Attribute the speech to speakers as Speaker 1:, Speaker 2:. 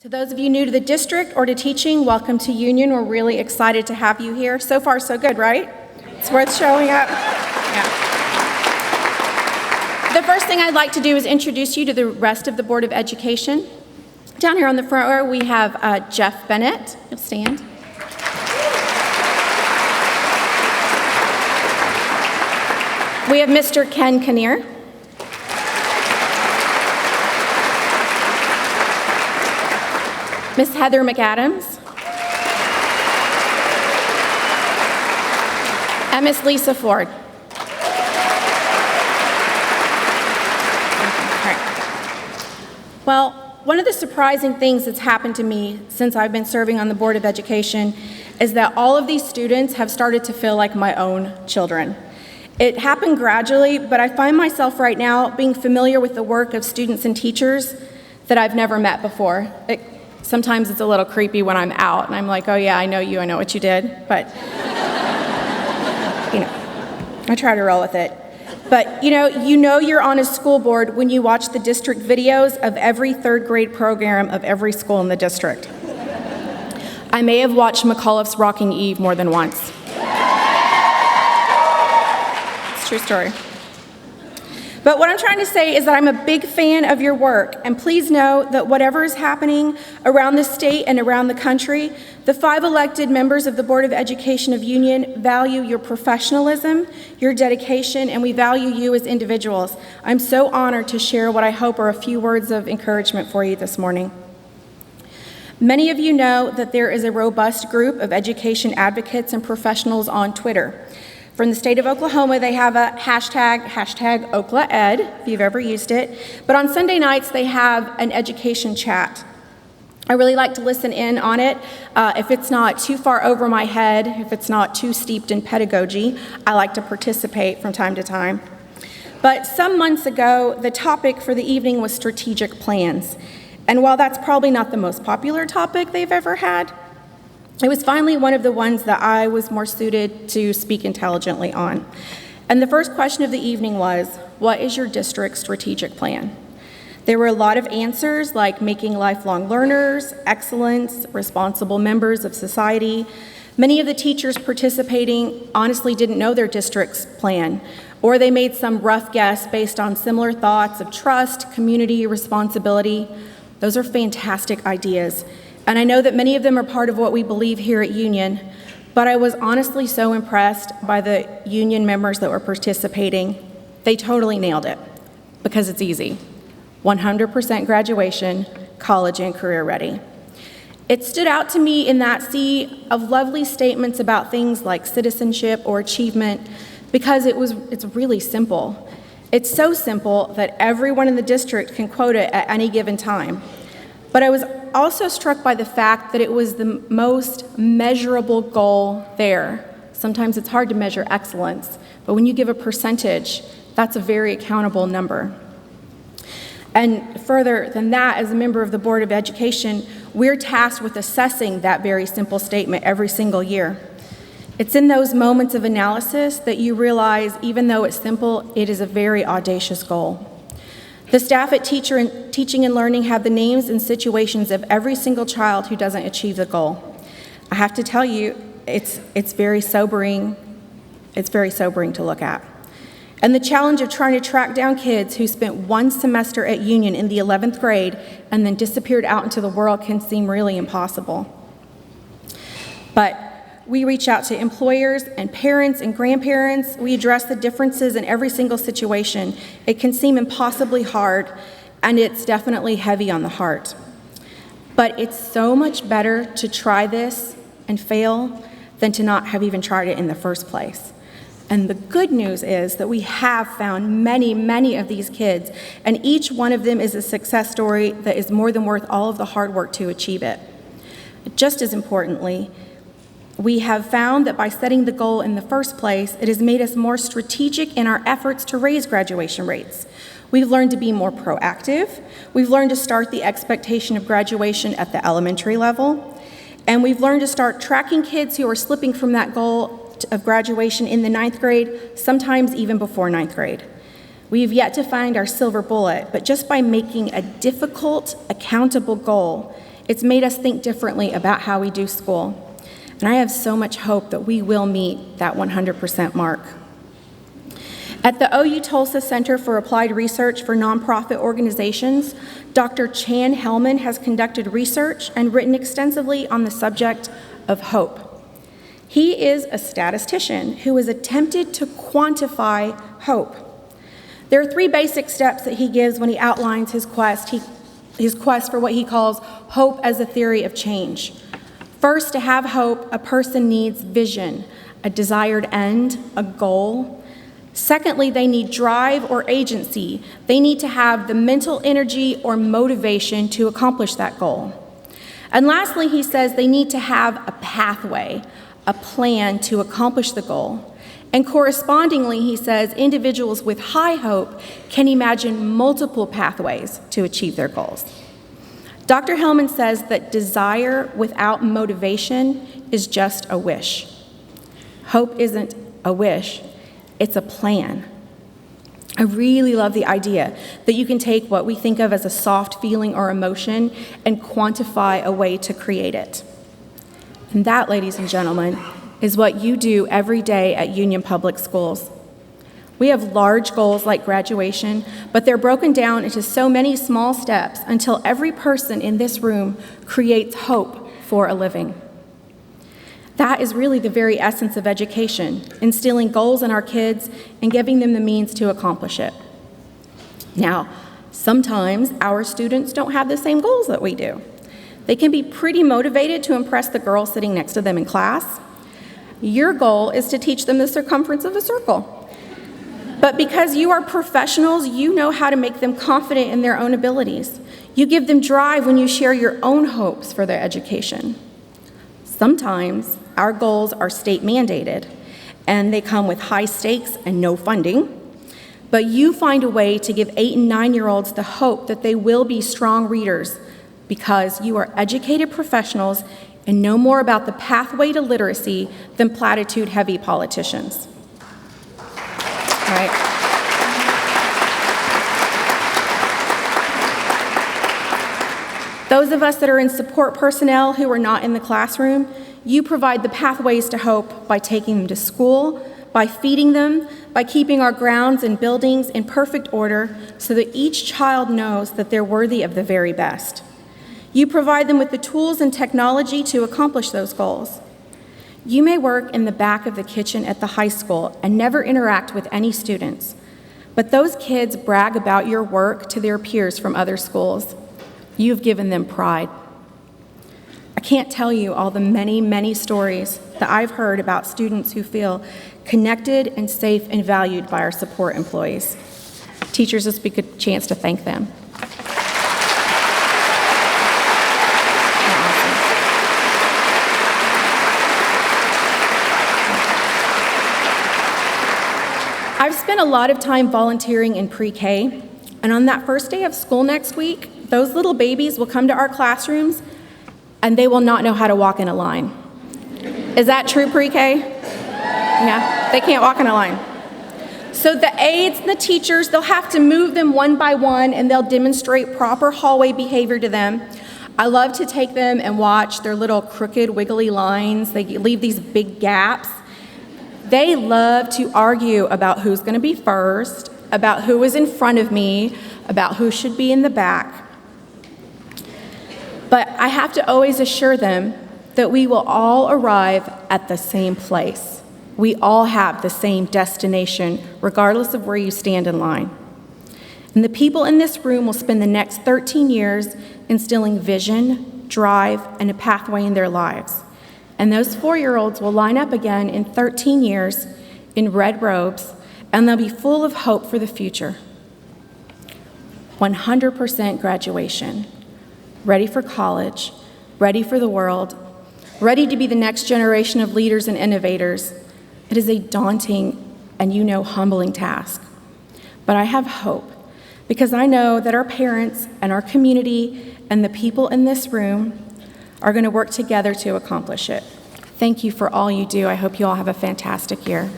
Speaker 1: To those of you new to the district or to teaching, welcome to Union. We're really excited to have you here. So far, so good, right? It's worth showing up. Yeah. The first thing I'd like to do is introduce you to the rest of the Board of Education. Down here on the front row, we have Jeff Bennett. You'll stand. We have Mr. Ken Kinnear. Miss Heather McAdams. And Miss Lisa Ford. Well, one of the surprising things that's happened to me since I've been serving on the Board of Education is that all of these students have started to feel like my own children. It happened gradually, but I find myself right now being familiar with the work of students and teachers that I've never met before. Sometimes it's a little creepy when I'm out and I'm like, oh yeah, I know you, I know what you did, but I try to roll with it. But you know you're on a school board when you watch the district videos of every third grade program of every school in the district. I may have watched McAuliffe's Rocking Eve more than once. It's a true story. But what I'm trying to say is that I'm a big fan of your work, and please know that whatever is happening around the state and around the country, the 5 elected members of the Board of Education of Union value your professionalism, your dedication, and we value you as individuals. I'm so honored to share what I hope are a few words of encouragement for you this morning. Many of you know that there is a robust group of education advocates and professionals on Twitter. From the state of Oklahoma, they have a hashtag OklaEd, if you've ever used it. But on Sunday nights, they have an education chat. I really like to listen in on it. If it's not too far over my head, if it's not too steeped in pedagogy, I like to participate from time to time. But some months ago, the topic for the evening was strategic plans. And while that's probably not the most popular topic they've ever had, it was finally one of the ones that I was more suited to speak intelligently on. And the first question of the evening was, what is your district's strategic plan? There were a lot of answers like making lifelong learners, excellence, responsible members of society. Many of the teachers participating honestly didn't know their district's plan, or they made some rough guess based on similar thoughts of trust, community, responsibility. Those are fantastic ideas. And I know that many of them are part of what we believe here at Union, but I was honestly so impressed by the Union members that were participating. They totally nailed it, because it's easy. 100% graduation, college and career ready. It stood out to me in that sea of lovely statements about things like citizenship or achievement, because it's really simple. It's so simple that everyone in the district can quote it at any given time. But I was also struck by the fact that it was the most measurable goal there. Sometimes it's hard to measure excellence, but when you give a percentage, that's a very accountable number. And further than that, as a member of the Board of Education, we're tasked with assessing that very simple statement every single year. It's in those moments of analysis that you realize, even though it's simple, it is a very audacious goal. The staff at Teaching and Learning have the names and situations of every single child who doesn't achieve the goal. I have to tell you, it's very sobering. It's very sobering to look at. And the challenge of trying to track down kids who spent one semester at Union in the 11th grade and then disappeared out into the world can seem really impossible. But we reach out to employers and parents and grandparents. We address the differences in every single situation. It can seem impossibly hard, and it's definitely heavy on the heart. But it's so much better to try this and fail than to not have even tried it in the first place. And the good news is that we have found many, many of these kids, and each one of them is a success story that is more than worth all of the hard work to achieve it. Just as importantly, we have found that by setting the goal in the first place, it has made us more strategic in our efforts to raise graduation rates. We've learned to be more proactive. We've learned to start the expectation of graduation at the elementary level. And we've learned to start tracking kids who are slipping from that goal of graduation in the 9th grade, sometimes even before 9th grade. We've yet to find our silver bullet, but just by making a difficult, accountable goal, It's made us think differently about how we do school. And I have so much hope that we will meet that 100% mark. At the OU Tulsa Center for Applied Research for Nonprofit Organizations, Dr. Chan Hellman has conducted research and written extensively on the subject of hope. He is a statistician who has attempted to quantify hope. There are 3 basic steps that he gives when he outlines his quest for what he calls hope as a theory of change. First, to have hope, a person needs vision, a desired end, a goal. Secondly, they need drive or agency. They need to have the mental energy or motivation to accomplish that goal. And lastly, he says they need to have a pathway, a plan to accomplish the goal. And correspondingly, he says individuals with high hope can imagine multiple pathways to achieve their goals. Dr. Hellman says that desire without motivation is just a wish. Hope isn't a wish, it's a plan. I really love the idea that you can take what we think of as a soft feeling or emotion and quantify a way to create it. And that, ladies and gentlemen, is what you do every day at Union Public Schools. We have large goals like graduation, but they're broken down into so many small steps until every person in this room creates hope for a living. That is really the very essence of education, instilling goals in our kids and giving them the means to accomplish it. Now, sometimes our students don't have the same goals that we do. They can be pretty motivated to impress the girl sitting next to them in class. Your goal is to teach them the circumference of a circle. But because you are professionals, you know how to make them confident in their own abilities. You give them drive when you share your own hopes for their education. Sometimes our goals are state mandated, and they come with high stakes and no funding. But you find a way to give 8- and 9-year-olds the hope that they will be strong readers because you are educated professionals and know more about the pathway to literacy than platitude-heavy politicians. All right. Those of us that are in support personnel who are not in the classroom, you provide the pathways to hope by taking them to school, by feeding them, by keeping our grounds and buildings in perfect order so that each child knows that they're worthy of the very best. You provide them with the tools and technology to accomplish those goals. You may work in the back of the kitchen at the high school and never interact with any students, but those kids brag about your work to their peers from other schools. You've given them pride. I can't tell you all the many, many stories that I've heard about students who feel connected and safe and valued by our support employees. Teachers, this would be a good chance to thank them. I've spent a lot of time volunteering in pre-K, and on that first day of school next week, those little babies will come to our classrooms and they will not know how to walk in a line. Is that true, pre-K? Yeah, they can't walk in a line. So the aides and the teachers, they'll have to move them one by one and they'll demonstrate proper hallway behavior to them. I love to take them and watch their little crooked, wiggly lines. They leave these big gaps. They love to argue about who's going to be first, about who is in front of me, about who should be in the back. But I have to always assure them that we will all arrive at the same place. We all have the same destination, regardless of where you stand in line. And the people in this room will spend the next 13 years instilling vision, drive, and a pathway in their lives. And those 4-year-olds will line up again in 13 years in red robes, and they'll be full of hope for the future. 100% graduation, ready for college, ready for the world, ready to be the next generation of leaders and innovators. It is a daunting and, humbling task. But I have hope because I know that our parents and our community and the people in this room are going to work together to accomplish it. Thank you for all you do. I hope you all have a fantastic year.